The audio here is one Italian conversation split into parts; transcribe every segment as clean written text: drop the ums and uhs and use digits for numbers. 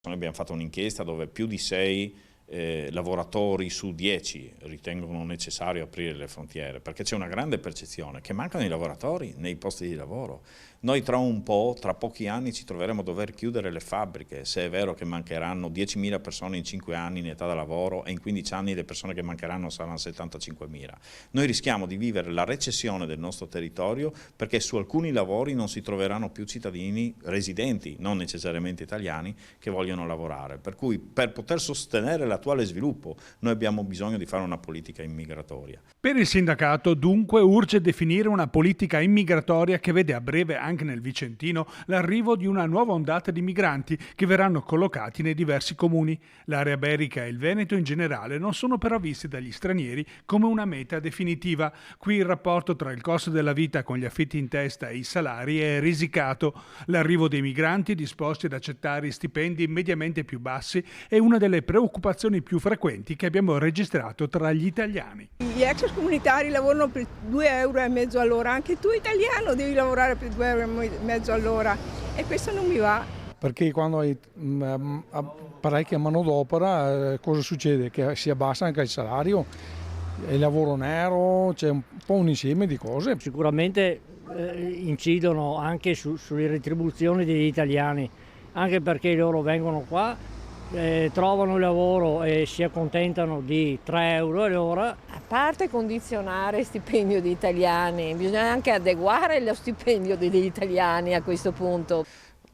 Noi abbiamo fatto un'inchiesta dove più di 6 lavoratori su 10 ritengono necessario aprire le frontiere, perché c'è una grande percezione che mancano i lavoratori nei posti di lavoro. Noi tra pochi anni ci troveremo a dover chiudere le fabbriche, se è vero che mancheranno 10.000 persone in 5 anni in età da lavoro e in 15 anni le persone che mancheranno saranno 75.000. Noi rischiamo di vivere la recessione del nostro territorio perché su alcuni lavori non si troveranno più cittadini residenti, non necessariamente italiani, che vogliono lavorare. Per cui per poter sostenere l'attuale sviluppo noi abbiamo bisogno di fare una politica immigratoria. Per il sindacato dunque urge definire una politica immigratoria che vede a breve anche nel Vicentino l'arrivo di una nuova ondata di migranti che verranno collocati nei diversi comuni. L'area berica e il Veneto in generale non sono però visti dagli stranieri come una meta definitiva. Qui il rapporto tra il costo della vita con gli affitti in testa e i salari è risicato. L'arrivo dei migranti disposti ad accettare stipendi mediamente più bassi è una delle preoccupazioni più frequenti che abbiamo registrato tra gli italiani. Gli extracomunitari lavorano per 2,5 euro all'ora, anche tu italiano devi lavorare per 2,5 euro all'ora e questo non mi va. Perché quando hai parecchia manodopera cosa succede? Che si abbassa anche il salario, il lavoro nero, c'è un po' un insieme di cose. Sicuramente incidono anche sulle retribuzioni degli italiani, anche perché loro vengono qua, trovano il lavoro e si accontentano di 3 euro all'ora. A parte condizionare stipendio di italiani, bisogna anche adeguare lo stipendio degli italiani a questo punto.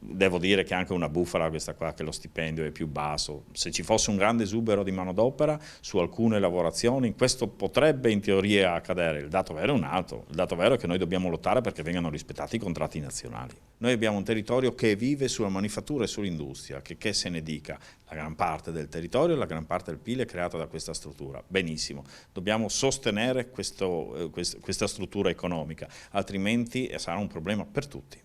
Devo dire che è anche una bufala questa qua, che lo stipendio è più basso. Se ci fosse un grande esubero di manodopera su alcune lavorazioni, questo potrebbe in teoria accadere. Il dato vero è un altro. Il dato vero è che noi dobbiamo lottare perché vengano rispettati i contratti nazionali. Noi abbiamo un territorio che vive sulla manifattura e sull'industria, che se ne dica. La gran parte del territorio, la gran parte del PIL è creata da questa struttura. Benissimo, dobbiamo sostenere questa struttura economica, altrimenti sarà un problema per tutti.